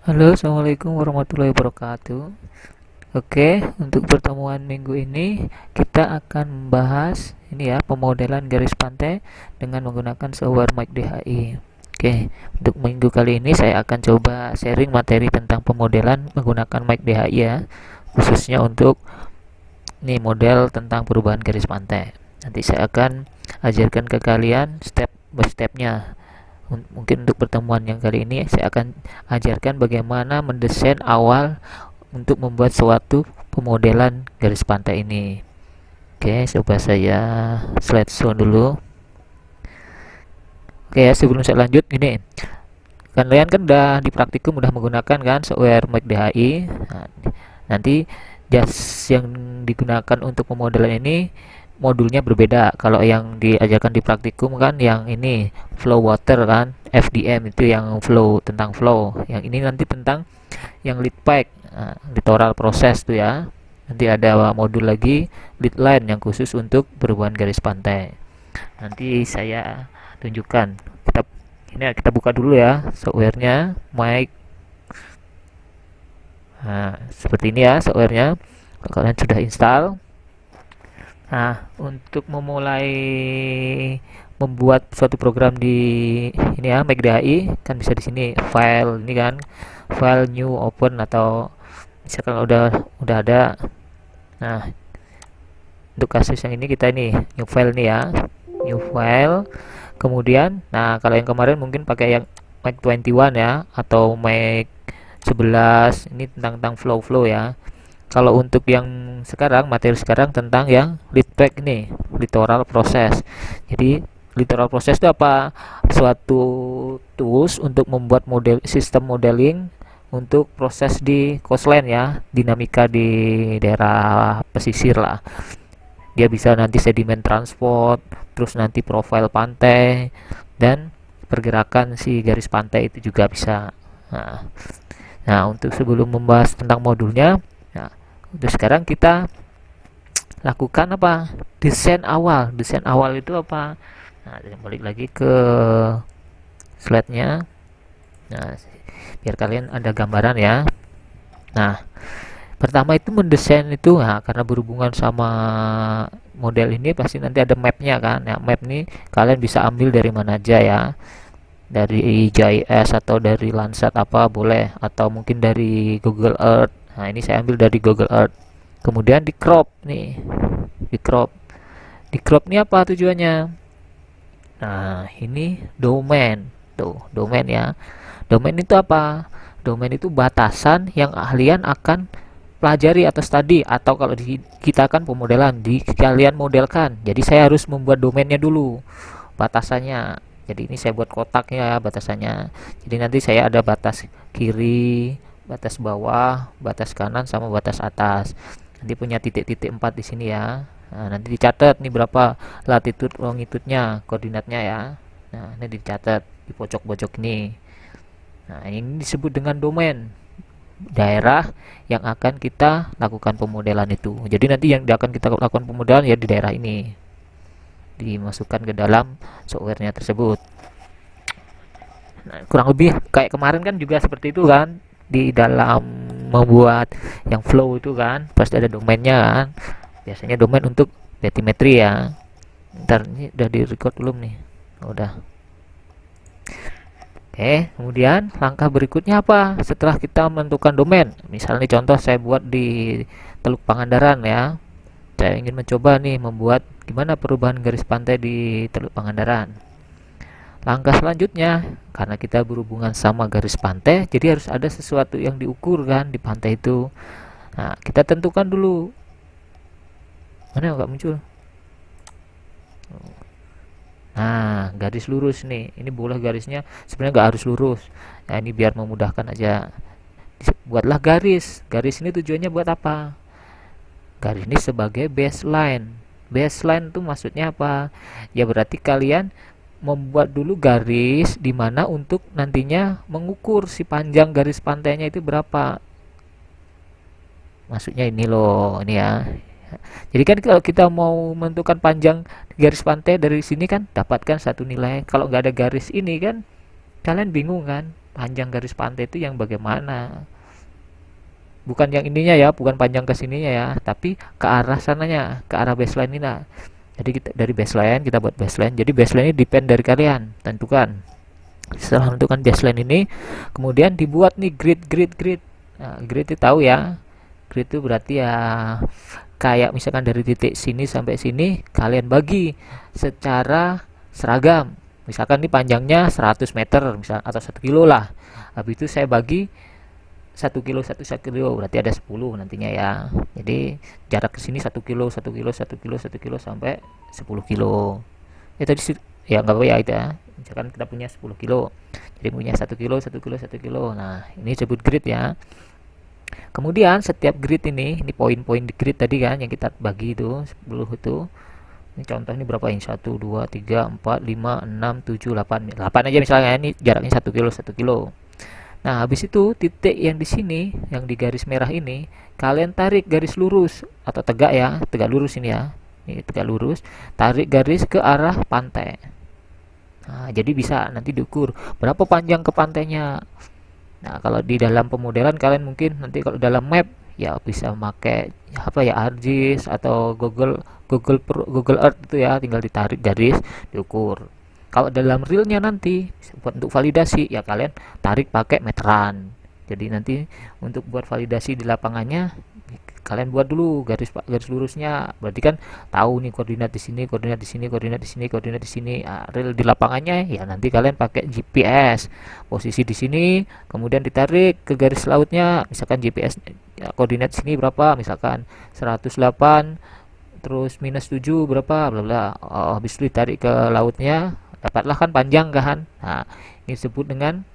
Halo, assalamualaikum warahmatullahi wabarakatuh. Oke, untuk pertemuan minggu ini kita akan membahas ini ya pemodelan garis pantai dengan menggunakan software Mike DHI. Oke, untuk minggu kali ini saya akan coba sharing materi tentang pemodelan menggunakan Mike DHI ya, khususnya untuk nih model tentang perubahan garis pantai. Nanti saya akan ajarkan ke kalian step by stepnya. Mungkin untuk pertemuan yang kali ini saya akan ajarkan bagaimana mendesain awal untuk membuat suatu pemodelan garis pantai ini. Oke, coba saya slideshow dulu. Oke ya, sebelum saya lanjut ini, kalian kan udah di praktikum udah menggunakan kan software Make DHI. Nah, nanti jas yang digunakan untuk pemodelan ini modulnya berbeda. Kalau yang diajarkan di praktikum kan yang ini flow water kan, FDM itu yang flow, tentang flow. Yang ini nanti tentang yang lead pack, littoral process tuh ya. Nanti ada modul lagi lead line yang khusus untuk perubahan garis pantai. Nanti saya tunjukkan. Kita buka dulu ya softwarenya Mike. Nah, seperti ini ya softwarenya. Kalau kalian sudah install, nah, untuk memulai membuat suatu program di ini ya, Make DHI kan bisa di sini file ini kan, file new open atau misalkan udah ada. Nah, untuk kasus yang ini kita ini new file nih ya, new file. Kemudian, nah kalau yang kemarin mungkin pakai yang Make 21 ya atau Make 11 ini tentang flow ya. Kalau untuk yang sekarang, materi sekarang tentang yang lead pack nih, littoral process. Jadi littoral process itu apa? Suatu tools untuk membuat model sistem modeling untuk proses di coastline ya, dinamika di daerah pesisir lah. Dia bisa nanti sedimen transport, terus nanti profil pantai dan pergerakan si garis pantai itu juga bisa. Nah, untuk sebelum membahas tentang modulnya, nah, untuk sekarang kita lakukan apa? Desain awal. Desain awal itu apa? Nah, balik lagi ke slide-nya. Nah, biar kalian ada gambaran ya. Nah, pertama itu mendesain itu, nah, karena berhubungan sama model ini pasti nanti ada mapnya kan. Ya, map ini kalian bisa ambil dari mana aja ya. Dari GIS atau dari Landsat apa boleh, atau mungkin dari Google Earth. Nah, ini saya ambil dari Google Earth. Kemudian di crop nih, di crop. Di crop ini apa tujuannya? Nah, ini domain. Tuh, domain ya. Domain itu apa? Domain itu batasan yang kalian akan pelajari atau study, atau kalau di kita kan pemodelan, di kalian modelkan. Jadi saya harus membuat domainnya dulu, batasannya. Jadi ini saya buat kotaknya ya, batasannya. Jadi nanti saya ada batas kiri, batas bawah, batas kanan sama batas atas. Nanti punya titik-titik 4 di sini ya. Nah, nanti dicatat nih berapa latitude longitudenya, koordinatnya ya. Nah, ini dicatat di pojok-pojok ini. Nah, ini disebut dengan domain, daerah yang akan kita lakukan pemodelan itu. Jadi nanti yang akan kita lakukan pemodelan ya di daerah ini, dimasukkan ke dalam softwarenya tersebut. Nah, kurang lebih kayak kemarin kan juga seperti itu kan, di dalam membuat yang flow itu kan pasti ada domainnya kan, biasanya domain untuk batimetri ya. Ntar ini udah di record belum nih? Udah. Oke, kemudian langkah berikutnya apa? Setelah kita menentukan domain, misalnya contoh saya buat di Teluk Pangandaran ya. Saya ingin mencoba nih membuat gimana perubahan garis pantai di Teluk Pangandaran. Langkah selanjutnya, karena kita berhubungan sama garis pantai, jadi harus ada sesuatu yang diukur kan di pantai itu. Nah, kita tentukan dulu. Mana nggak muncul? Nah, garis lurus nih. Ini boleh garisnya sebenarnya nggak harus lurus. Nah, ini biar memudahkan aja. Buatlah garis. Garis ini tujuannya buat apa? Garis ini sebagai baseline. Baseline itu maksudnya apa? Ya berarti kalian membuat dulu garis di mana untuk nantinya mengukur si panjang garis pantainya itu berapa. Maksudnya ini loh, ini ya. Jadi kan kalau kita mau menentukan panjang garis pantai dari sini kan dapatkan satu nilai. Kalau nggak ada garis ini kan kalian bingung kan. panjang garis pantai itu yang bagaimana, bukan yang ininya ya, bukan panjang ke sininya ya, tapi ke arah sananya, ke arah baseline ini. Nah, jadi kita dari baseline kita buat baseline, jadi baseline ini depend dari kalian tentukan. Setelah menentukan baseline ini, kemudian dibuat nih grid. Nah, grid itu tahu ya, grid itu berarti ya kayak misalkan dari titik sini sampai sini kalian bagi secara seragam. Misalkan ini panjangnya 100 meter misal, atau 1 kilo lah. Habis itu saya bagi 1 kilo, 1 kilo berarti ada 10 nantinya ya. Jadi jarak ke sini 1 kilo, 1 kilo, 1 kilo, 1 kilo sampai 10 kilo. Ya tadi ya nggak apa ya itu ya. Misalkan kita punya 10 kilo. Jadi punya 1 kilo, 1 kilo, 1 kilo. Nah, ini disebut grid ya. Kemudian setiap grid ini poin-poin di grid tadi kan yang kita bagi itu 10 itu. Ini contoh ini berapa ini? 1 2 3 4 5 6 7 8. 8 aja misalnya, ini jaraknya 1 kilo, 1 kilo. Nah, habis itu titik yang di sini, yang di garis merah ini, kalian tarik garis lurus atau tegak ya, tegak lurus ini ya. Ini tegak lurus, tarik garis ke arah pantai. Nah, jadi bisa nanti diukur berapa panjang ke pantainya. Nah, kalau di dalam pemodelan kalian mungkin nanti kalau dalam map ya bisa pakai apa ya, ArcGIS atau Google Earth itu ya, tinggal ditarik garis diukur. Kalau dalam realnya nanti untuk validasi ya kalian tarik pakai meteran. Jadi nanti untuk buat validasi di lapangannya kalian buat dulu garis lurusnya, berarti kan tahu nih koordinat di sini, koordinat di sini, koordinat di sini, koordinat di sini. Real di lapangannya ya nanti kalian pakai GPS posisi di sini, kemudian ditarik ke garis lautnya, misalkan GPS ya, koordinat sini berapa, misalkan 108 terus -7 berapa bla bla. Oh, habis itu ditarik ke lautnya, dapatlah kan panjang kan. Nah, ini disebut dengan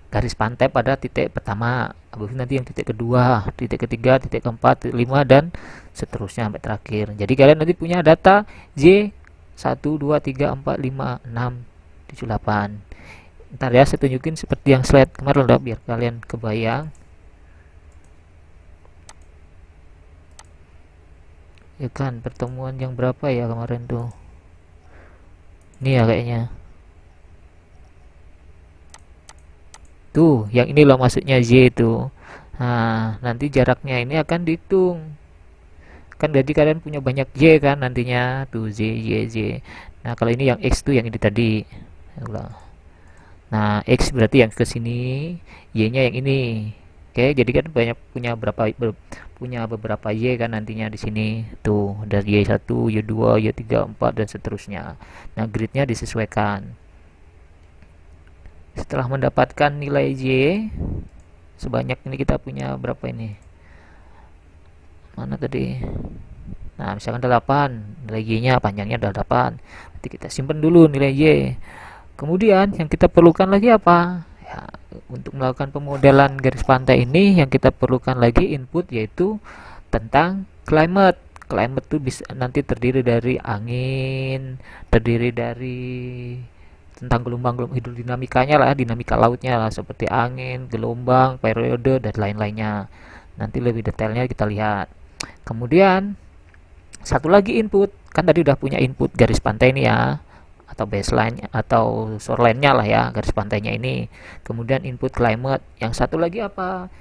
garis pantai pada titik pertama. Habis itu nanti yang titik kedua, titik ketiga, titik keempat, titik 5 dan seterusnya sampai terakhir. Jadi kalian nanti punya data J 1 2 3 4 5 6 7 8. Ntar ya saya tunjukin seperti yang slide kemarin lah biar kalian kebayang. Ya kan, pertemuan yang berapa ya kemarin tuh? Ini ya kayaknya. Tuh, yang ini loh maksudnya Z itu. Nah, nanti jaraknya ini akan dihitung. Kan jadi kalian punya banyak Y kan nantinya. Tuh Z, Y, Z. Nah, kalau ini yang X tuh yang ini tadi. Nah, X berarti yang ke sini, Y-nya yang ini. Oke, jadi kan banyak punya beberapa Y kan nantinya di sini. Tuh, dari Y1, Y2, Y3, 4 dan seterusnya. Nah, gridnya disesuaikan. Setelah mendapatkan nilai Y sebanyak ini, kita punya berapa ini, mana tadi, nah misalkan 8, nilai Y nya panjangnya adalah 8, nanti kita simpan dulu nilai Y. Kemudian yang kita perlukan lagi apa ya, untuk melakukan pemodelan garis pantai ini yang kita perlukan lagi input yaitu tentang climate. Climate itu bisa nanti terdiri dari angin, terdiri dari tentang gelombang hidrodinamikanya lah, dinamika lautnya lah, seperti angin, gelombang, periode dan lain-lainnya. Nanti lebih detailnya kita lihat. Kemudian satu lagi input, kan tadi udah punya input garis pantai ini ya, atau baseline atau shoreline-nya lah ya, garis pantainya ini. Kemudian input climate. Yang satu lagi apa?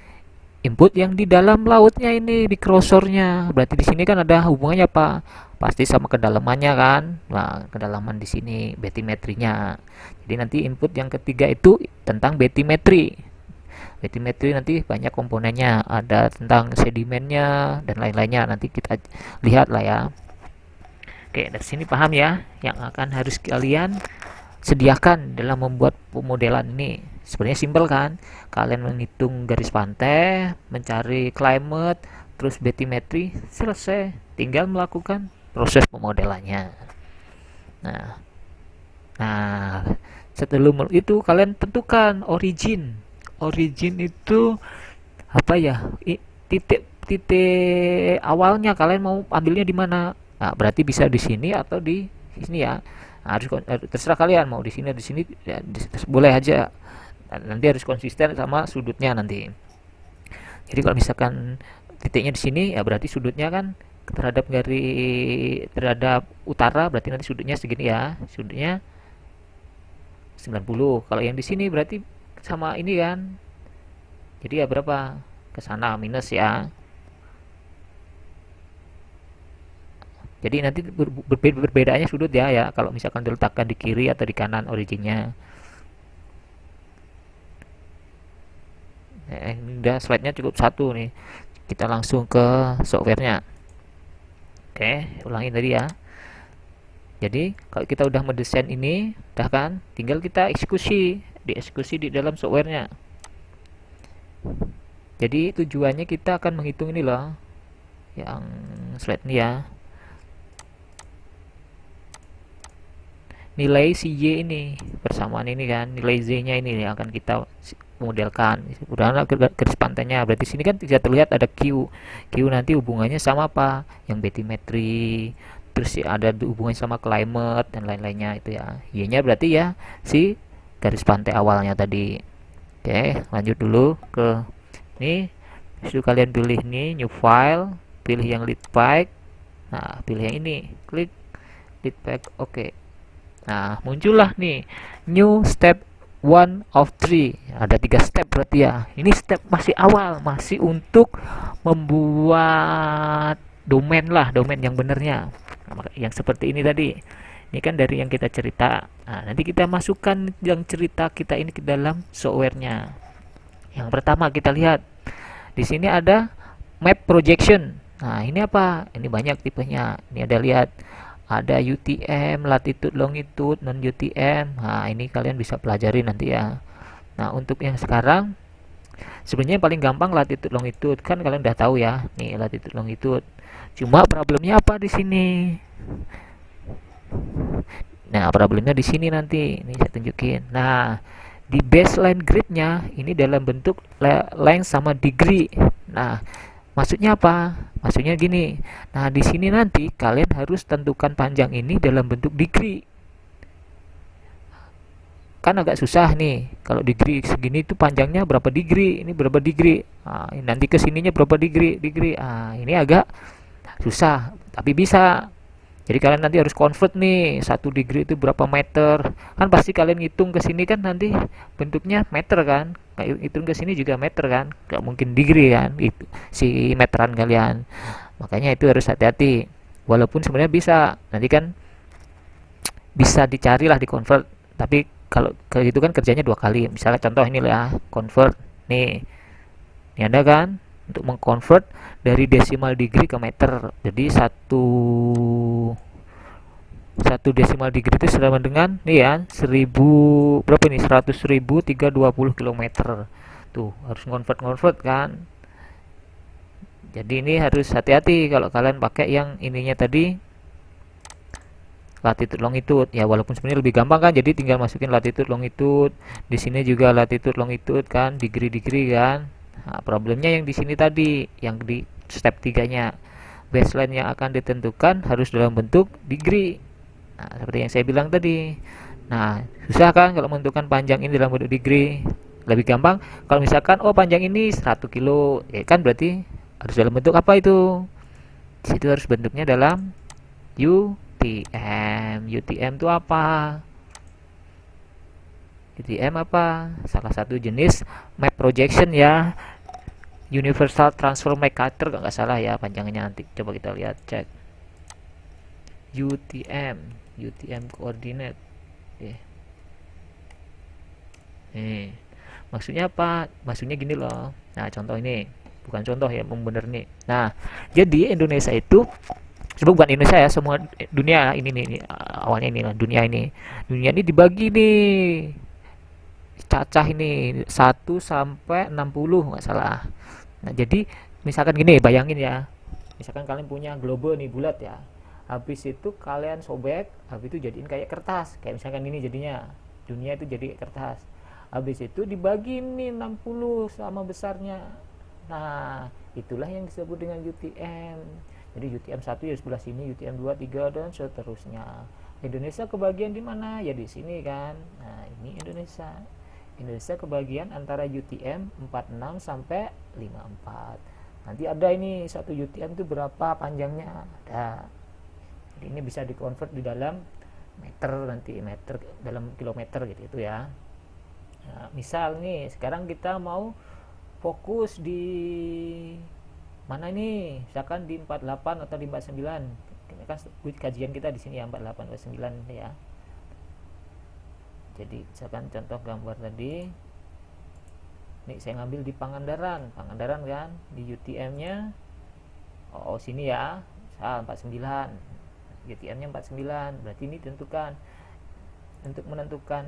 Input yang di dalam lautnya ini, di crossornya. Berarti di sini kan ada hubungannya apa? Pasti sama kedalamannya kan. Nah, kedalaman di sini batimetrinya. Jadi nanti input yang ketiga itu tentang batimetri. Batimetri nanti banyak komponennya, ada tentang sedimennya dan lain-lainnya. Nanti kita lihat lah ya. Oke, dari sini paham ya yang akan harus kalian sediakan dalam membuat pemodelan ini. Sebenarnya simpel kan, kalian menghitung garis pantai, mencari climate, terus batimetri, selesai, tinggal melakukan proses pemodelannya. Nah, setelah itu kalian tentukan origin itu apa ya, titik titik awalnya kalian mau ambilnya di mana. Nah, berarti bisa di sini atau di sini ya. Nah, harus terserah kalian mau di sini ya, boleh aja. Nanti harus konsisten sama sudutnya nanti. Jadi kalau misalkan titiknya di sini ya berarti sudutnya kan terhadap utara, berarti nanti sudutnya segini ya, sudutnya 90. Kalau yang di sini berarti sama ini kan. Jadi ya berapa? Ke sana minus ya. Jadi nanti berbedaannya sudut ya kalau misalkan diletakkan di kiri atau di kanan originnya. Ini udah slide-nya cukup satu nih. Kita langsung ke softwarenya. Oke, ulangi tadi ya. Jadi kalau kita udah mendesain ini, udah kan, tinggal kita dieksekusi di dalam softwarenya. Jadi tujuannya kita akan menghitung ini loh, yang slide ini ya. Nilai si Y ini, persamaan ini kan, nilai Z-nya ini yang akan kita modelkan. Udah garis pantainya, berarti sini kan tidak terlihat ada Q. Q nanti hubungannya sama apa? Yang betimetri, terus ada hubungannya sama climate dan lain-lainnya itu ya. Y-nya berarti ya si garis pantai awalnya tadi. Oke, lanjut dulu ke ini. Itu kalian pilih nih new file, pilih yang lead pack. Nah, pilih yang ini, klik lead pack. Oke. Nah, muncullah nih new step 1 of 3. Ada 3 step berarti ya. Ini step masih awal, masih untuk membuat domain lah, domain yang benernya. Nah, yang seperti ini tadi. Ini kan dari yang kita cerita. Nah, nanti kita masukkan yang cerita kita ini ke dalam softwarenya. Yang pertama kita lihat di sini ada map projection. Nah, ini apa? Ini banyak tipenya. Ini ada lihat ada UTM, latitude, longitude, non UTM. Nah, ini kalian bisa pelajari nanti ya. Nah, untuk yang sekarang sebenarnya yang paling gampang latitude, longitude kan kalian udah tahu ya. Nih latitude, longitude. Cuma problemnya apa di sini? Nah, problemnya di sini nanti. Ini saya tunjukin. Nah, di baseline gridnya ini dalam bentuk length sama degree. Nah, maksudnya apa? Maksudnya gini. Nah, di sini nanti kalian harus tentukan panjang ini dalam bentuk degree. Kan agak susah nih. Kalau degree segini itu panjangnya berapa degree? Ini berapa degree? Nah, nanti kesininya berapa degree? Ah, ini agak susah, tapi bisa. Jadi kalian nanti harus convert nih 1 degree itu berapa meter. Kan pasti kalian ngitung ke sini kan nanti bentuknya meter kan. Kayak hitung ke sini juga meter kan. Gak mungkin degree kan itu si meteran kalian. Makanya itu harus hati-hati. Walaupun sebenarnya bisa. Nanti kan bisa dicari lah di convert. Tapi kalau kayak gitu kan kerjanya 2 kali. Misalnya contoh ini lah convert nih. Ini ada kan untuk mengconvert dari decimal degree ke meter. Jadi satu decimal degree itu sama dengan nih ya 1000 berapa nih 100.320 km. Tuh harus convert kan. Jadi ini harus hati-hati kalau kalian pakai yang ininya tadi latitude longitude ya, walaupun sebenarnya lebih gampang kan, jadi tinggal masukin latitude longitude, di sini juga latitude longitude kan, degree kan. Nah, problemnya yang di sini tadi, yang di step 3-nya. Baseline yang akan ditentukan harus dalam bentuk degree. Nah, seperti yang saya bilang tadi. Nah, susah kan kalau menentukan panjang ini dalam bentuk degree. Lebih gampang kalau misalkan panjang ini 100 kilo, ya kan berarti harus dalam bentuk apa itu? Di situ harus bentuknya dalam UTM. UTM itu apa? UTM apa? Salah satu jenis map projection ya. Universal Transform Mercator kalau nggak salah ya panjangnya, nanti coba kita lihat cek. UTM coordinate. Oke. Nih, maksudnya apa? Maksudnya gini loh. Nah, contoh ini, bukan contoh ya, bener nih. Nah, jadi Indonesia itu sebab bukan Indonesia ya, semua dunia ini nih, awalnya ini lah, dunia ini dibagi nih, cacah ini 1 sampai 60 nggak salah. Nah, jadi misalkan gini, bayangin ya, misalkan kalian punya globe nih bulat ya, habis itu kalian sobek, habis itu jadiin kayak kertas, kayak misalkan ini jadinya dunia itu jadi kertas, habis itu dibagi nih 60 sama besarnya. Nah, itulah yang disebut dengan UTM. Jadi UTM 1 ya sebelah sini, UTM 2, 3 dan seterusnya. Indonesia kebagian di mana? Ya di sini kan. Nah, ini Indonesia. Indonesia kebagian antara UTM 46 sampai 54. Nanti ada ini satu UTM itu berapa panjangnya? Ada. Jadi ini bisa dikonvert di dalam meter, nanti meter dalam kilometer gitu itu ya. Nah, misal nih sekarang kita mau fokus di mana nih, misalkan di 48 atau di 49. Ini kan kajian kita di sini ya 48 49 ya. Jadi misalkan contoh gambar tadi, nih saya ngambil di Pangandaran kan, di UTM-nya sini ya, misal 49, UTM-nya 49, berarti ini tentukan untuk menentukan.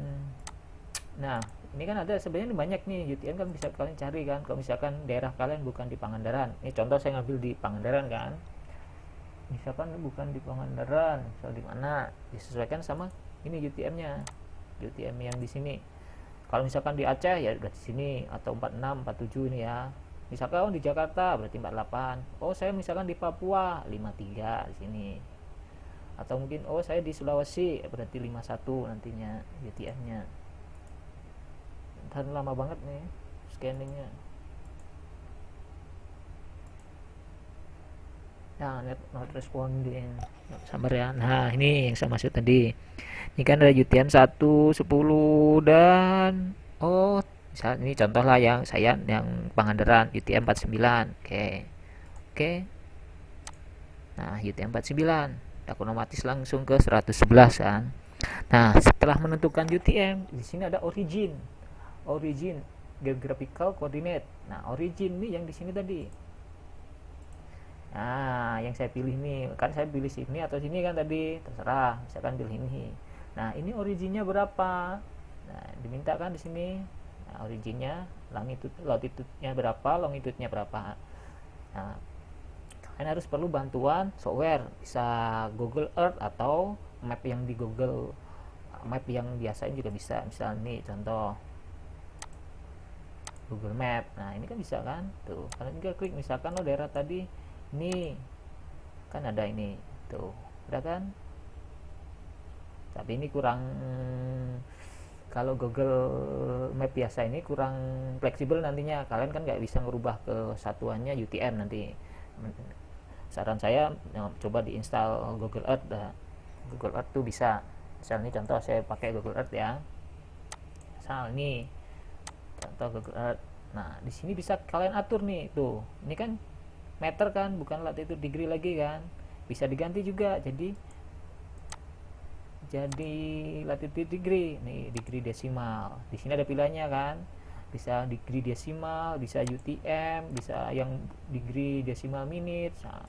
Nah, ini kan ada sebenarnya banyak nih UTM kan, bisa kalian cari kan. Kalau misalkan daerah kalian bukan di Pangandaran, ini contoh saya ngambil di Pangandaran kan. Misalkan bukan di Pangandaran, misal di mana, disesuaikan sama ini UTM-nya. UTM yang di sini. Kalau misalkan di Aceh ya udah di sini, atau 46, 47 ini ya. Misalkan di Jakarta berarti 48. Oh, saya misalkan di Papua 53 di sini. Atau mungkin saya di Sulawesi berarti 51 nantinya UTM-nya. Dan lama banget nih scanningnya. Nah, not responding, sabar ya. Nah, ini yang saya maksud tadi. Ini kan ada UTM 1, 10 dan misal ini contoh lah yang saya yang Pangandaran UTM 49. Oke. Oke. Nah, UTM 49 aku otomatis langsung ke 111 kan. Nah, setelah menentukan UTM, di sini ada origin. Origin geographical coordinate. Nah, origin nih yang di sini tadi. Nah, yang saya pilih nih, kan saya pilih sini atau sini kan tadi, terserah. Misalkan pilih ini. Nah, ini originnya berapa? Nah, diminta kan di sini. Nah, originnya, latitude-nya berapa, longitude-nya berapa. Nah, kalian harus perlu bantuan software, bisa Google Earth atau map yang di Google Map yang biasa juga bisa. Misal nih contoh Google Map. Nah, ini kan bisa kan? Tuh, kalian juga klik misalkan daerah tadi ini kan ada ini. Tuh, udah kan? Tapi ini kurang, kalau Google Map biasa ini kurang fleksibel nantinya. Kalian kan nggak bisa ngerubah ke satuannya UTM nanti. Saran saya coba diinstal Google Earth. Google Earth tuh bisa. Misal ini contoh saya pakai Google Earth ya. Misal ini contoh Google Earth. Nah, di sini bisa kalian atur nih. Tuh, ini kan meter kan, bukan latitude degree lagi kan. Bisa diganti juga jadi latitude degree. Nih, degree desimal. Di sini ada pilihannya kan. Bisa degree desimal, bisa UTM, bisa yang degree desimal minute. Nah,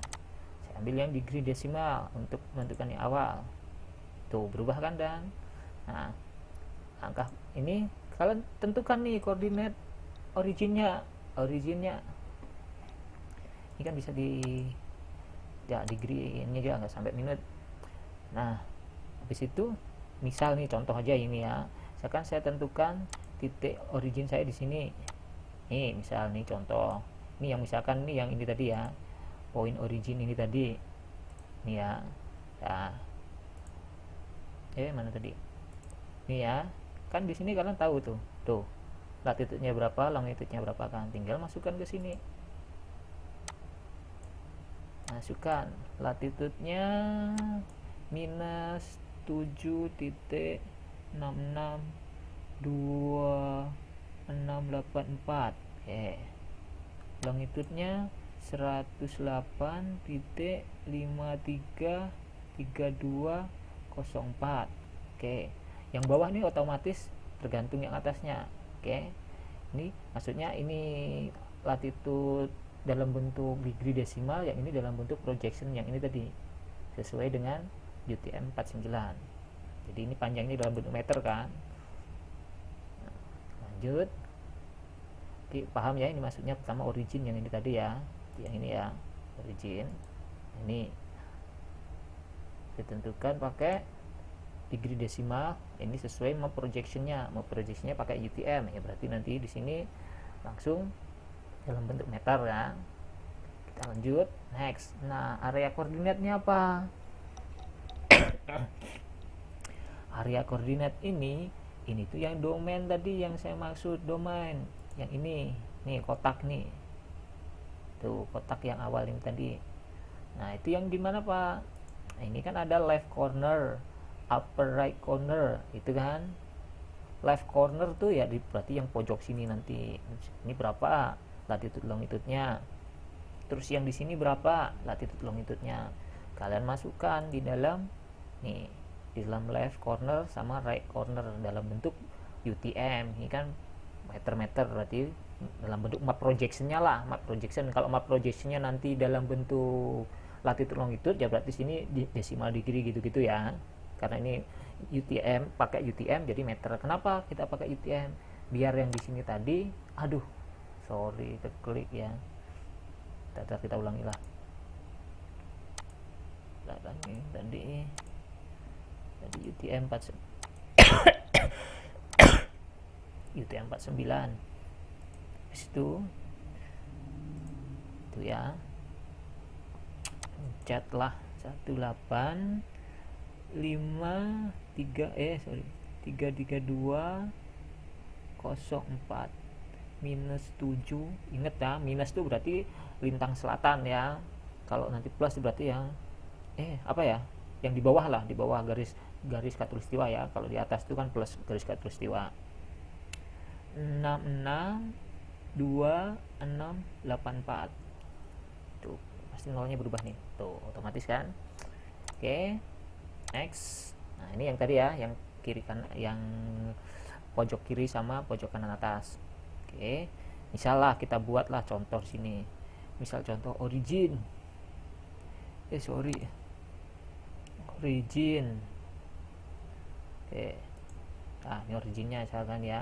saya ambil yang degree desimal untuk menentukan yang awal. Tuh, berubah kan dan. Nah, angka ini kalian tentukan nih koordinat originnya. Ini kan bisa di degree ini juga nggak sampai minute. Nah, habis itu misal nih contoh aja ini ya. Misalkan saya tentukan titik origin saya di sini. Nih, misal nih contoh. Ini yang misalkan nih yang ini tadi ya. Point origin ini tadi. Nih ya. Nah. Mana tadi? Nih ya. Kan di sini kalian tahu tuh. Tuh. Latitude-nya berapa, longitude-nya berapa kan. Tinggal masukkan ke sini. Masukkan latitude-nya minus 7.662684. Oke. Longitude-nya 108.533204. Oke. Yang bawah nih otomatis tergantung yang atasnya. Oke. Ini maksudnya ini latitude dalam bentuk degree desimal, yang ini dalam bentuk projection yang ini tadi. Sesuai dengan UTM 49. Jadi ini panjangnya dalam bentuk meter kan. Nah, lanjut. Oke, paham ya ini maksudnya pertama origin yang ini tadi ya. Yang ini ya, origin. Ini ditentukan pakai degree desimal. Ini sesuai mau projectionnya. Mau projectionnya pakai UTM ya, berarti nanti di sini langsung dalam bentuk meter ya. Kita lanjut next. Nah, area koordinatnya apa? Area koordinat ini tuh yang domain tadi yang saya maksud, domain yang ini nih, kotak nih, tuh kotak yang awal ini tadi. Nah, itu yang dimana Pak? Nah, ini kan ada left corner, upper right corner, itu kan left corner tuh ya berarti yang pojok sini nanti. Ini berapa latitude longitude-nya, terus yang di sini berapa latitude longitude-nya. Kalian masukkan di dalam nih, di dalam left corner sama right corner dalam bentuk UTM. Ini kan meter-meter, berarti dalam bentuk map projection-nya lah, map projection. Kalau map projection-nya nanti dalam bentuk latitude longitude ya berarti sini desimal degree gitu-gitu ya. Karena ini UTM, pakai UTM jadi meter. Kenapa kita pakai UTM? Biar yang di sini tadi, aduh, sorry keklik ya. Kita ulangi lah. Tadi UTM 49 UTM 49 habis itu ya cat lah 33204 minus 7. Ingat ya, minus itu berarti lintang selatan ya. Kalau nanti plus berarti yang apa ya, yang di bawah lah, di bawah garis khatulistiwa ya. Kalau di atas itu kan plus garis khatulistiwa. 662684 tuh pasti nolnya berubah nih tuh, otomatis kan. Oke, next. Nah ini yang tadi ya, yang kiri kan, yang pojok kiri sama pojok kanan atas. Oke, misalnya kita buatlah contoh sini, misal contoh origin origin. Oke, nah ini originnya misalkan ya.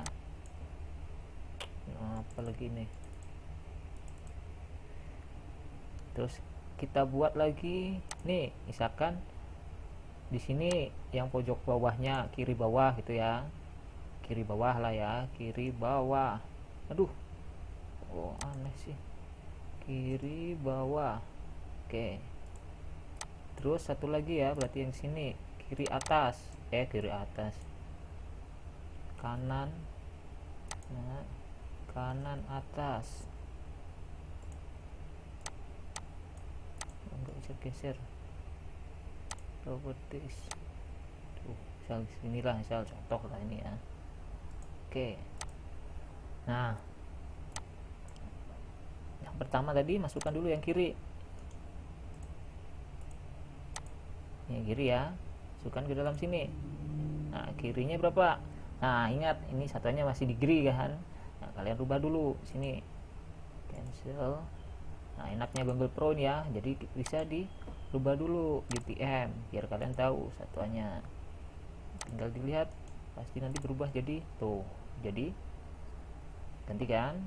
Apa lagi nih, terus kita buat lagi nih, misalkan di sini yang pojok bawahnya kiri bawah gitu ya, kiri bawah lah ya, kiri bawah. Aduh, aneh sih, kiri bawah. Oke, terus satu lagi ya, berarti yang sini kiri atas, kiri atas, kanan, nah kanan atas. Nggak bisa geser properties tuh, misal inilah, misal contoh lah ini ya. Oke, nah yang pertama tadi masukkan dulu yang kiri, yang kiri ya, masukkan ke dalam sini. Nah kirinya berapa? Nah ingat ini satuannya masih degree kan. Nah kalian rubah dulu sini, cancel. Nah enaknya Bumble Pro ini ya, jadi bisa dirubah dulu di PM biar kalian tahu satuannya. Tinggal dilihat, pasti nanti berubah jadi tuh, jadi ganti kan.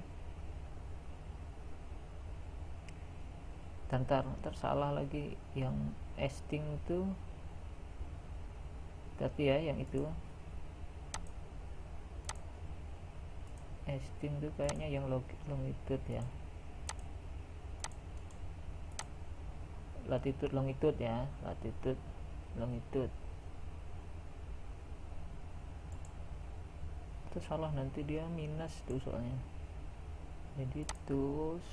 Ntar salah lagi, yang esting tuh tapi ya yang itu esting tuh kayaknya yang longitude ya, latitude longitude ya, latitude longitude. Itu salah, nanti dia minus tuh soalnya. Jadi terus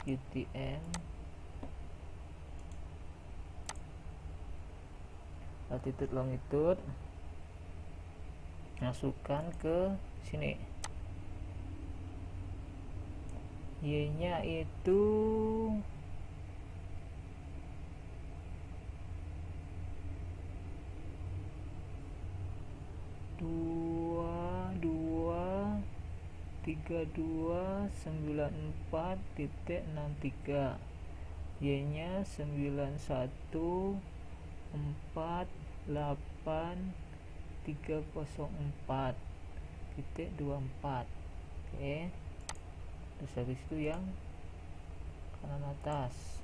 UTM latitude longitude, masukkan ke sini, y nya itu 3294.63, y nya 9148.304.24. Oke, terus habis itu yang kanan atas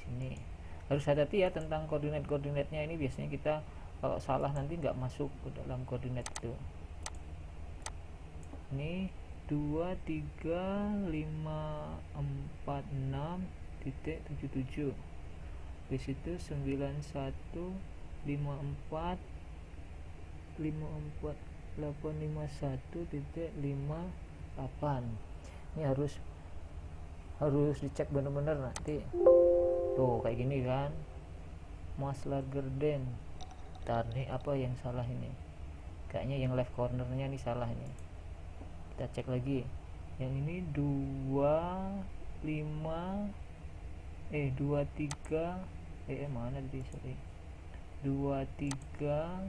sini harus hati-hati ya tentang koordinatnya. Ini biasanya kita kalau salah nanti nggak masuk ke dalam koordinat itu. Ini 23546.77, habis itu 9154.851.58. Ini harus dicek bener-bener nanti tuh kayak gini kan, much larger than. Ntar nih apa yang salah ini, kayaknya yang left cornernya nih salah nih. Kita cek lagi. Yang ini 23 mana tadi, sorry, 235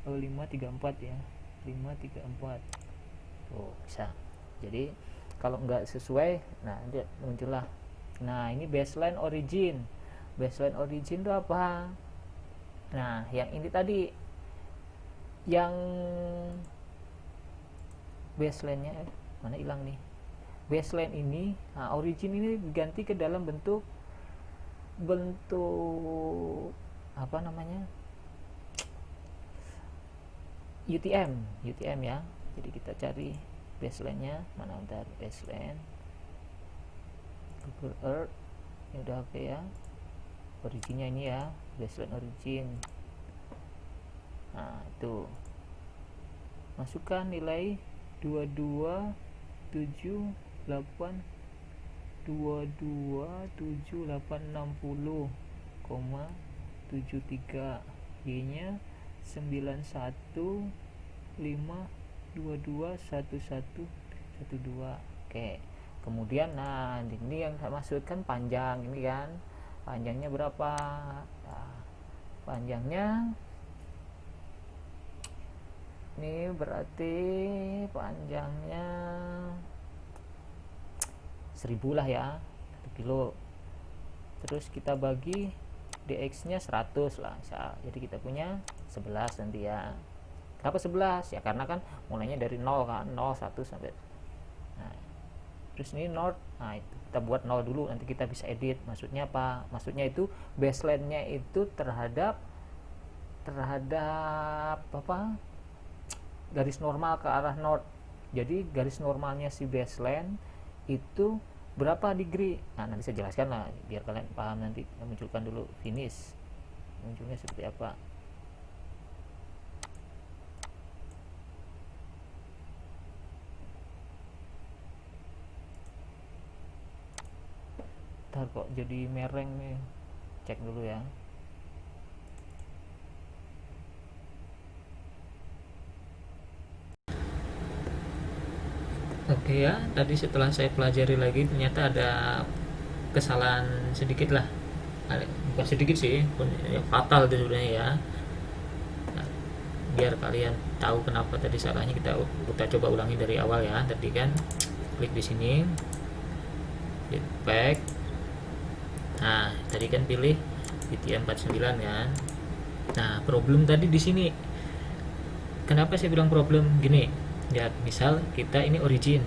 534 ya, 534 tuh bisa. Jadi kalau nggak sesuai, nah dia muncullah. Nah ini baseline origin itu apa? Nah yang ini tadi, yang baseline-nya mana hilang nih, baseline ini, nah, origin ini diganti ke dalam bentuk apa namanya, UTM ya. Jadi kita cari baseline-nya mana, bentar, baseline Google Earth ini udah oke ya, originnya ini ya, baseline origin. Nah itu masukkan nilai 227860,73, Y nya 9152211112. Oke, kemudian nah ini yang saya maksudkan panjang ini kan, panjangnya berapa? Nah, panjangnya ini berarti panjangnya 1000 lah ya, 1 kilo. Terus kita bagi dx nya 100 lah misal. Jadi kita punya 11 nanti ya. Kenapa 11? Ya karena kan mulainya dari 0 kan, 0 1 sampai, nah, terus ini north, nah itu kita buat 0 dulu, nanti kita bisa edit. Maksudnya apa? Maksudnya itu baseline nya itu terhadap apa, garis normal ke arah north. Jadi garis normalnya si baseline itu berapa degree? Nah nanti saya jelaskan lah biar kalian paham. Nanti munculkan dulu finish, munculnya seperti apa. Ntar kok jadi mereng nih, cek dulu ya. Oke ya, tadi setelah saya pelajari lagi ternyata ada kesalahan sedikit lah, bukan sedikit sih, ya fatal itu sebenarnya ya. Nah, biar kalian tahu kenapa tadi salahnya, kita coba ulangi dari awal ya. Tadi kan klik di sini, hit back. Nah tadi kan pilih BTM 49 kan. Nah problem tadi di sini, kenapa saya bilang problem gini? Ya misal kita ini origin,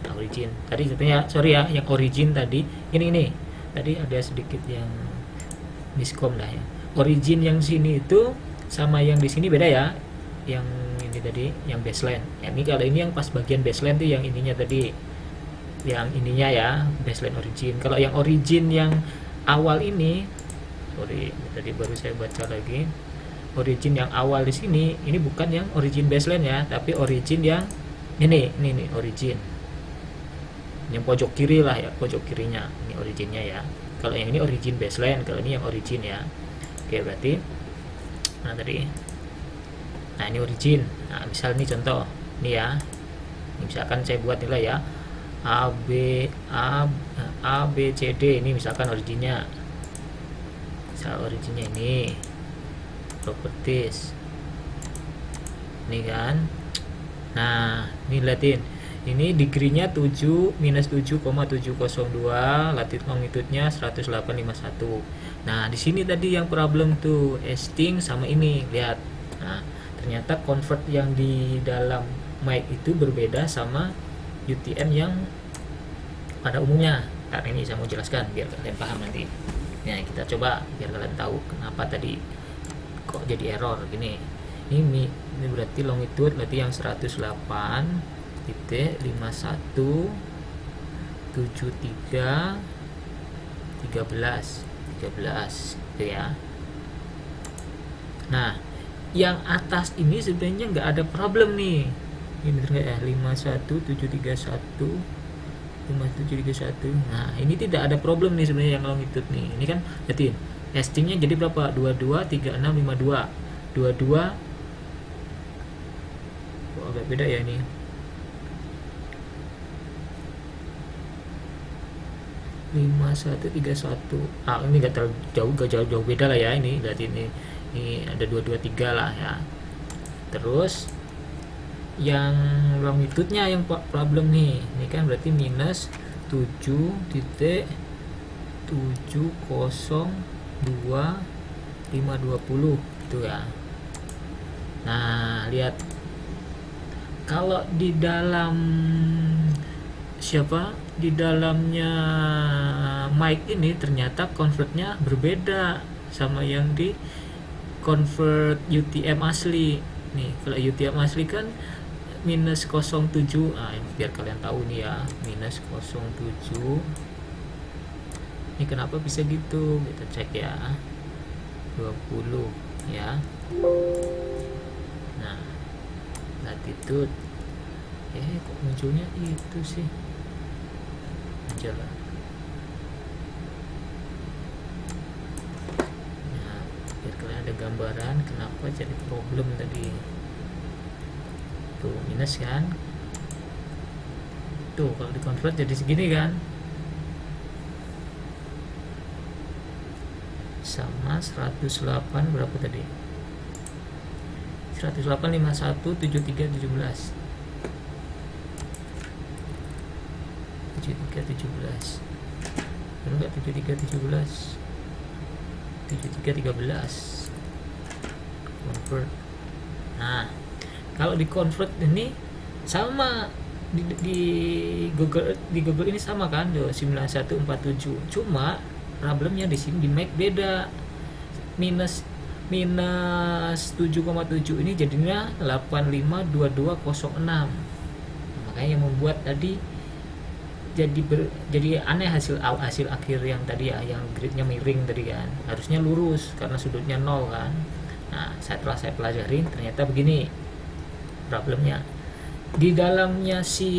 nah, origin tadi sebetulnya, sorry ya, yang origin tadi ini tadi ada sedikit yang miskom lah ya. Origin yang sini itu sama yang di sini beda ya. Yang ini tadi yang baseline ya, ini kalau ini yang pas bagian baseline tuh yang ininya tadi, yang ininya ya, baseline origin. Kalau yang origin yang awal ini, sorry tadi baru saya baca lagi, origin yang awal di sini ini bukan yang origin baseline ya, tapi origin yang ini origin yang pojok kiri lah ya, pojok kirinya ini originnya ya. Kalau yang ini origin baseline, kalau ini yang origin ya. Oke berarti, nah tadi, nah ini origin. Nah misal ini contoh ini ya, ini misalkan saya buat nilai ya, A B C D, ini misalkan originnya, misal originnya ini properties ini kan. Nah ini liatin, ini degree-nya 7 minus 7,702, latitude longitude-nya 10851. Nah di sini tadi yang problem tuh esting sama ini, lihat. Nah ternyata convert yang di dalam mic itu berbeda sama UTM yang pada umumnya. Karena ini saya mau jelaskan biar kalian paham nanti. Nah kita coba biar kalian tahu kenapa tadi kok jadi error gini. Ini berarti longitude berarti yang 108.5173 13 itu ya. Nah yang atas ini sebenarnya nggak ada problem nih, ini ya 51731 51731. Nah ini tidak ada problem nih sebenarnya yang longitude nih. Ini kan berarti estingnya jadi berapa? 223652 22 Kok agak beda ya ini. Lima satu tiga satu. Ini nggak terlalu jauh, gak jauh beda lah ya. Ini berarti ini ada 223 lah ya. Terus yang longitude-nya yang problem nih. Ini kan berarti minus 7.702.520 gitu ya. Nah, lihat kalau di dalam di dalamnya mic ini ternyata convertnya berbeda sama yang di convert UTM asli. Nih, kalau UTM asli kan minus 07. Biar kalian tahu nih ya, minus 07. Ini kenapa bisa gitu? Kita cek ya. 20 ya. Nah, latitude. Kok munculnya itu sih? Jalan. Nah, biar kalian ada gambaran kenapa jadi problem tadi. Tuh, minus kan? Tuh, kalau dikonvert jadi segini kan? Sama 108 berapa tadi? 108 51 73 17. 7317. Benar enggak 7317? 7313. Convert. Nah, kalau di convert ini sama di Google ini sama kan, 9147. Cuma problemnya di sini di Mac beda. Minus 7,7 ini jadinya 852206. Makanya yang membuat tadi jadi aneh hasil akhir yang tadi ya, yang gridnya miring tadi kan, harusnya lurus karena sudutnya 0 kan. Nah, setelah saya pelajarin ternyata begini problemnya. Di dalamnya si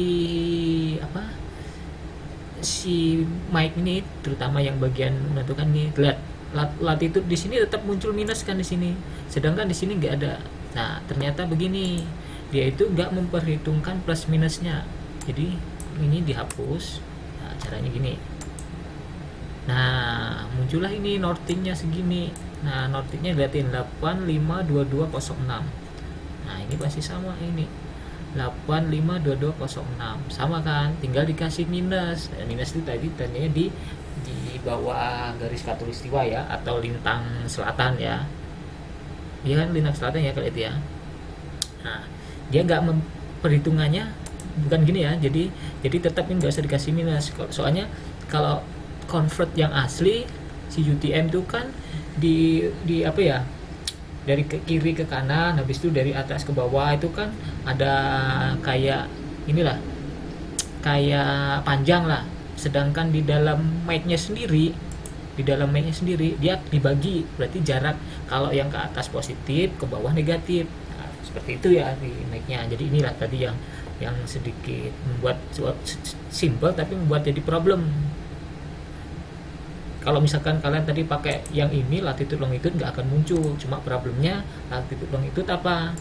mic ini, terutama yang bagian menentukan nih, lihat latitude di sini tetap muncul minus kan di sini, sedangkan di sini nggak ada. Nah, ternyata begini, dia itu nggak memperhitungkan plus minusnya, jadi ini dihapus. Nah, caranya gini. Nah, muncullah ini northingnya segini. Nah, northingnya liatin 852206. Nah, ini pasti sama ini 852206 sama kan, tinggal dikasih minus. Minus itu tadi tandanya di bawah garis khatulistiwa ya, atau lintang selatan ya. Iya kan, lintang selatan ya kalau itu ya. Nah, dia nggak perhitungannya bukan gini ya, jadi tetap ini nggak usah dikasih minus. Soalnya kalau convert yang asli si UTM itu kan di apa ya, dari ke kiri ke kanan, habis itu dari atas ke bawah itu kan ada kayak inilah, kayak panjang lah. Sedangkan di dalam mic-nya sendiri dia dibagi, berarti jarak kalau yang ke atas positif, ke bawah negatif. Nah, seperti itu ya di mic-nya. Jadi inilah tadi yang sedikit membuat simple tapi membuat jadi problem. Kalau misalkan kalian tadi pakai yang ini latitude longitude nggak akan muncul, cuma problemnya latitude longitude apa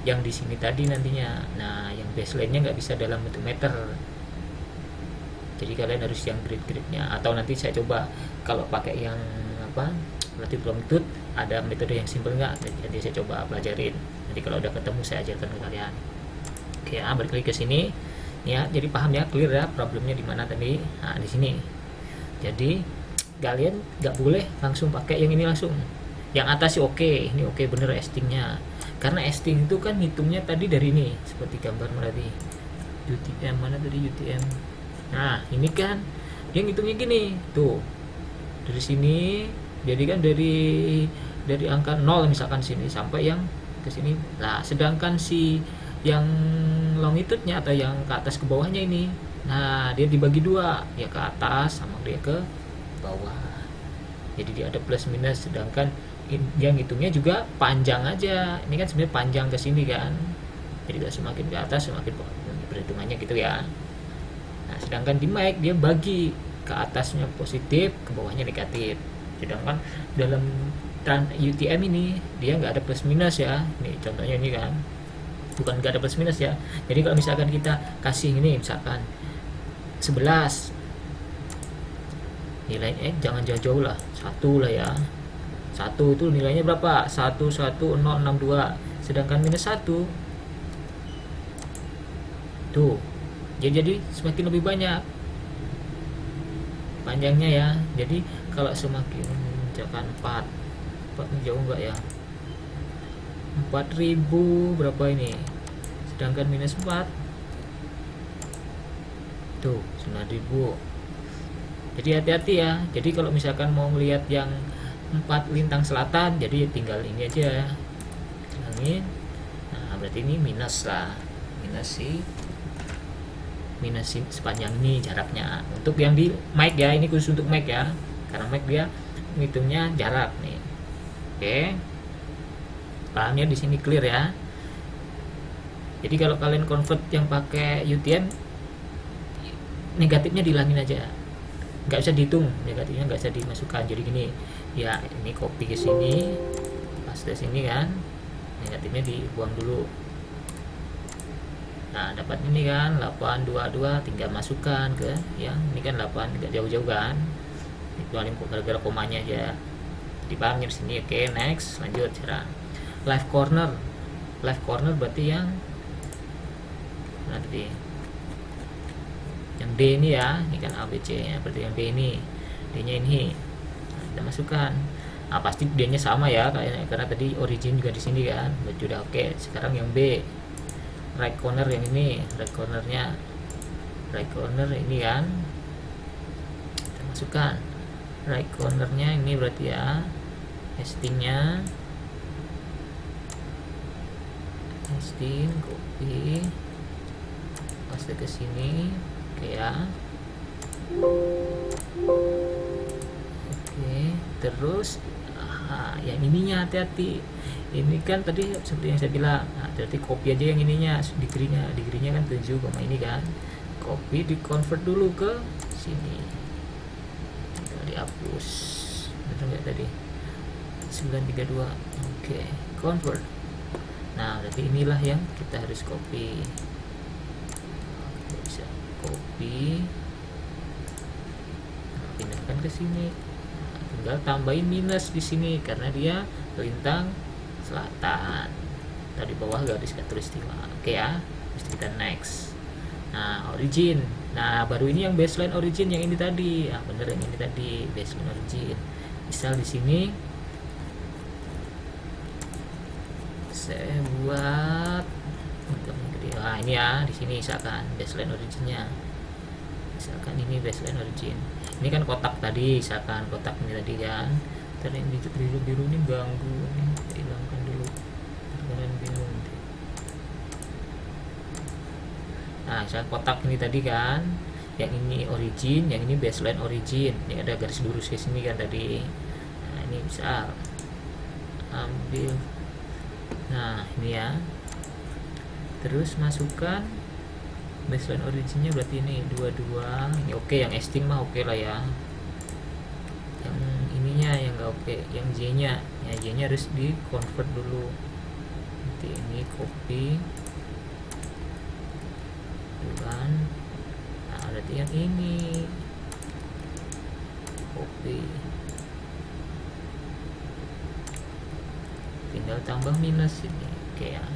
yang di sini tadi nantinya. Nah, yang baseline-nya nggak bisa dalam bentuk meter, jadi kalian harus yang grid-gridnya, atau nanti saya coba kalau pakai yang latitude longitude ada metode yang simple nggak, jadi saya coba pelajarin. Nanti kalau udah ketemu saya ajarkan ke kalian. Oke ya, balik lagi ke sini ya, jadi paham ya, clear ya problemnya di mana tadi. Nah, di sini jadi kalian nggak boleh langsung pakai yang ini langsung. Yang atas sih oke, ini oke bener estingnya, karena esting itu kan hitungnya tadi dari ini seperti gambar tadi UTM, mana tadi UTM. Nah, ini kan dia ngitungnya gini tuh, dari sini, jadi kan dari angka 0 misalkan sini sampai yang ke sini. Nah, sedangkan si yang longitude-nya atau yang ke atas ke bawahnya ini, nah dia dibagi dua, ya ke atas sama dia ke bawah. Jadi dia ada plus minus, sedangkan dia ngitungnya juga panjang aja. Ini kan sebenarnya panjang ke sini kan, jadi semakin ke atas semakin perhitungannya gitu ya. Nah, sedangkan di mic dia bagi, ke atasnya positif, ke bawahnya negatif. Sedangkan dalam UTM ini dia nggak ada plus minus ya. Nih contohnya ini kan, bukan nggak ada plus minus ya. Jadi kalau misalkan kita kasih ini misalkan 11 nilai jangan jauh-jauh lah, satu lah ya. Satu itu nilainya berapa? 11062, sedangkan minus 1 tuh, jadi semakin lebih banyak panjangnya ya. Jadi kalau semakin misalkan 4 ini jauh enggak ya, 4000 berapa ini, sedangkan minus 4 tuh 9000. Jadi hati-hati ya. Jadi kalau misalkan mau melihat yang 4 lintang selatan, jadi tinggal ini aja hilangin. Nah berarti ini minus lah, minus sepanjang ini jaraknya. Untuk yang di mic ya, ini khusus untuk mic ya, karena mic dia ngitungnya jarak nih. Oke, pahamnya di sini clear ya. Jadi kalau kalian convert yang pakai UTM, negatifnya dihilangin aja, nggak bisa dihitung, negatifnya nggak bisa dimasukkan. Jadi gini ya, ini copy ke sini, paste sini kan, negatifnya dibuang dulu. Nah dapat ini kan 822, tinggal masukkan ke yang ini kan 8, nggak jauh-jauh kan, dikeluarin gara-gara komanya aja. Dipahami di sini. Oke, next, lanjut cara left corner. Left corner berarti yang mana tadi, yang D ini ya, ini kan ABC ya, berarti yang D ini, D nya ini. Nah, kita masukkan. Nah pasti D nya sama ya, karena tadi origin juga di sini kan, sudah oke. Sekarang yang B, right corner yang ini, right cornernya, right corner ini kan, kita masukkan right cornernya ini berarti ya, hastingnya, hasting, copy, paste ke sini. Oke ya, oke. Terus yang ininya hati-hati, ini kan tadi seperti yang saya bilang, nah, berarti copy aja yang ininya, degree-nya kan 7, ini kan, copy di convert dulu ke sini, tinggal dihapus, betul nggak tadi 932. Oke, convert. Nah berarti inilah yang kita harus copy. Bisa copy, pindahkan ke sini. Nah, tinggal tambahin minus di sini karena dia lintang selatan. Tadi bawah garis khatulistiwa. Oke ya, terus kita next. Nah origin, nah baru ini yang baseline origin yang ini tadi. Ah bener, yang ini tadi baseline origin. Misal di sini saya buat, nah ini ya, di sini misalkan baseline originnya, misalkan ini baseline origin, ini kan kotak tadi, misalkan kotak ini tadi kan. Ntar yang biru ini ganggu nih, hilangkan dulu, kalian bingung. Nah misalkan kotak ini tadi kan, yang ini origin, yang ini baseline origin, ini ada garis lurus ke sini kan tadi. Nah ini misal ambil, nah ini ya, terus masukkan baseline originnya berarti ini 22. Ini oke, yang esting mah oke lah ya, yang ininya yang nggak oke, yang J nya ya, J nya harus di convert dulu. Nanti ini copy kan, nah berarti yang ini copy, tinggal tambah minus ini. Oke ya.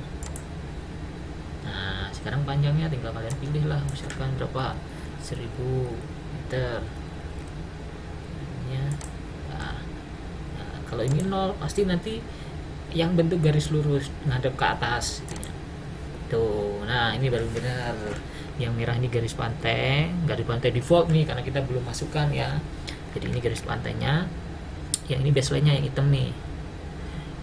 Nah sekarang panjangnya tinggal kalian pilih lah, misalkan berapa, 1000 meter ya. Nah, kalau ini 0 pasti nanti yang bentuk garis lurus ngadep ke atas tuh. Nah ini baru benar, yang merah ini garis pantai default nih, karena kita belum masukkan ya. Jadi ini garis pantainya, yang ini baseline nya yang hitam nih,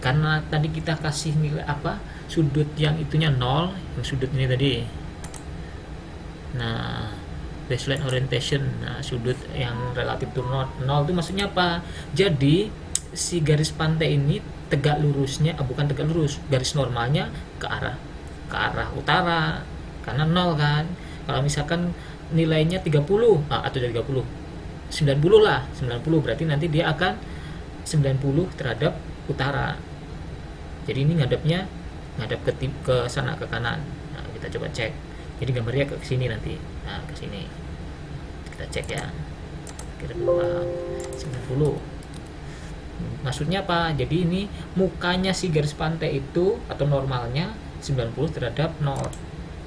karena tadi kita kasih nilai apa, sudut yang itunya 0, yang sudut ini tadi. Nah baseline orientation, nah sudut yang relatif to 0 itu maksudnya apa? Jadi si garis pantai ini tegak lurusnya, bukan tegak lurus, garis normalnya ke arah utara, karena 0 kan. Kalau misalkan nilainya 30 atau dari 30, 90 lah, 90 berarti nanti dia akan 90 terhadap utara. Jadi ini ngadepnya ngadap ke sana, ke kanan. Nah, kita coba cek. Jadi gambarnya ke sini nanti. Nah, ke sini. Kita cek ya. Kira-kira 90. Maksudnya apa? Jadi ini mukanya si garis pantai itu atau normalnya 90 terhadap 0.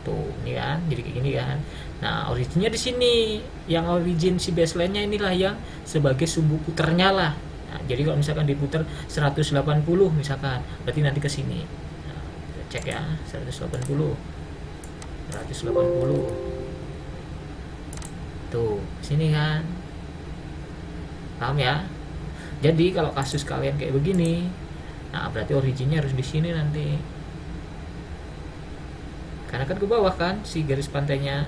Tuh, ini kan. Jadi kayak gini kan. Nah, originnya di sini. Yang origin si baseline-nya inilah yang sebagai sumbu puternya lah. Nah, jadi kalau misalkan diputar 180 misalkan, berarti nanti ke sini. Nah, kita cek ya, 180. 180. Tuh, sini kan. Paham ya? Jadi kalau kasus kalian kayak begini, nah berarti originnya harus di sini nanti. Karena kan ke bawah kan si garis pantainya.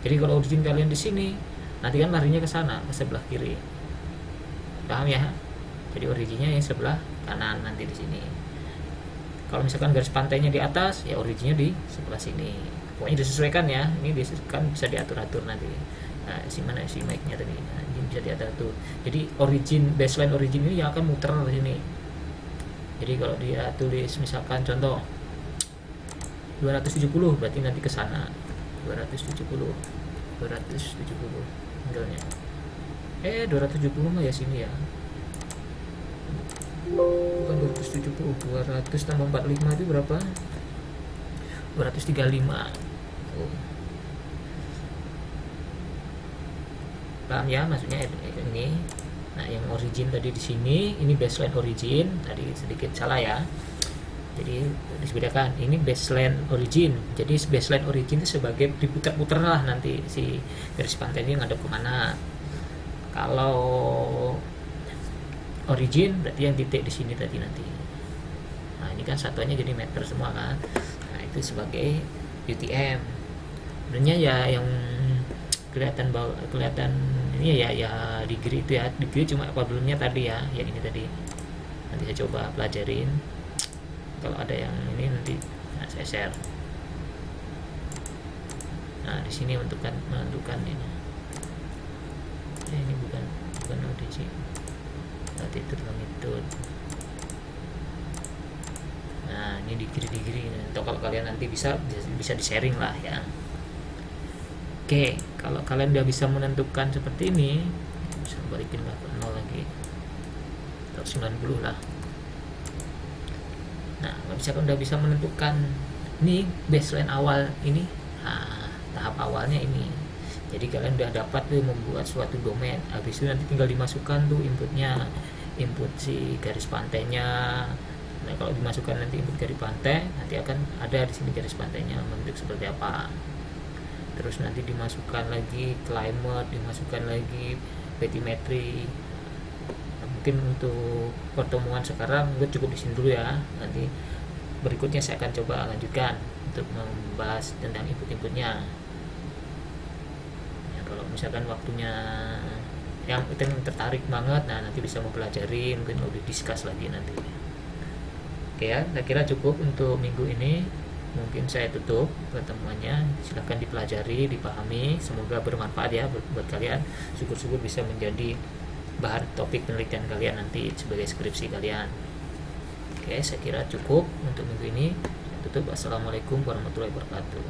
Jadi kalau origin kalian di sini, nanti kan larinya ke sana, ke sebelah kiri. Paham ya? Jadi originnya yang sebelah kanan nanti di sini. Kalau misalkan garis pantainya di atas, ya originnya di sebelah sini. Pokoknya disesuaikan ya. Ini kan bisa diatur-atur nanti. Nah, mana si mic-nya tadi. Nah, ini bisa diatur. Jadi baseline origin ini yang akan muter di sini. Jadi kalau dia tulis misalkan contoh 270, berarti nanti ke sana. 270 angle-nya. 270 mah ya sini ya. Bukan 270, 200 tambah 45 itu berapa? 235. Paham ya maksudnya ini. Nah, yang origin tadi di sini, ini baseline origin, tadi sedikit salah ya. Jadi dibedakan, ini baseline origin. Jadi baseline origin itu sebagai diputar-putar lah nanti si garis pantai ini ngadep kemana. Kalau origin berarti yang titik di sini tadi nanti. Nah, ini kan satuannya jadi meter semua kan. Nah, itu sebagai UTM. Sebenarnya ya yang kelihatan ini ya degree itu ya. Degree cuma problemnya tadi ya, yang ini tadi. Nanti saya coba pelajarin. Kalau ada yang ini nanti saya share. Nah, di sini menentukan ini. Ini bukan ODC. Latitude, longitude. Nah, ini degree. Atau kalau kalian nanti bisa di sharing lah ya. Oke, kalau kalian udah bisa menentukan seperti ini, bisa balikin lah ke 0 lagi. Atau 90 lah. Nah, kalau misalkan udah bisa menentukan ini baseline awal ini, tahap awalnya ini. Jadi kalian udah dapat tuh membuat suatu domain. Habis itu nanti tinggal dimasukkan tuh inputnya, input si garis pantainya. Nah, kalau dimasukkan nanti input garis pantai, nanti akan ada di sini garis pantainya bentuk seperti apa. Terus nanti dimasukkan lagi climate, dimasukkan lagi bathymetry. Nah, mungkin untuk pertemuan sekarang gue cukup di sini dulu ya. Nanti berikutnya saya akan coba lanjutkan untuk membahas tentang input-inputnya. Ya, kalau misalkan waktunya yang tertarik banget, nah nanti bisa mempelajari, mungkin lebih discuss lagi nanti. Oke ya, saya kira cukup untuk minggu ini. Mungkin saya tutup pertemuannya. Silahkan dipelajari, dipahami. Semoga bermanfaat ya buat kalian. Syukur-syukur bisa menjadi bahan topik penelitian kalian nanti sebagai skripsi kalian. Oke, saya kira cukup untuk minggu ini. Saya tutup. Assalamualaikum warahmatullahi wabarakatuh.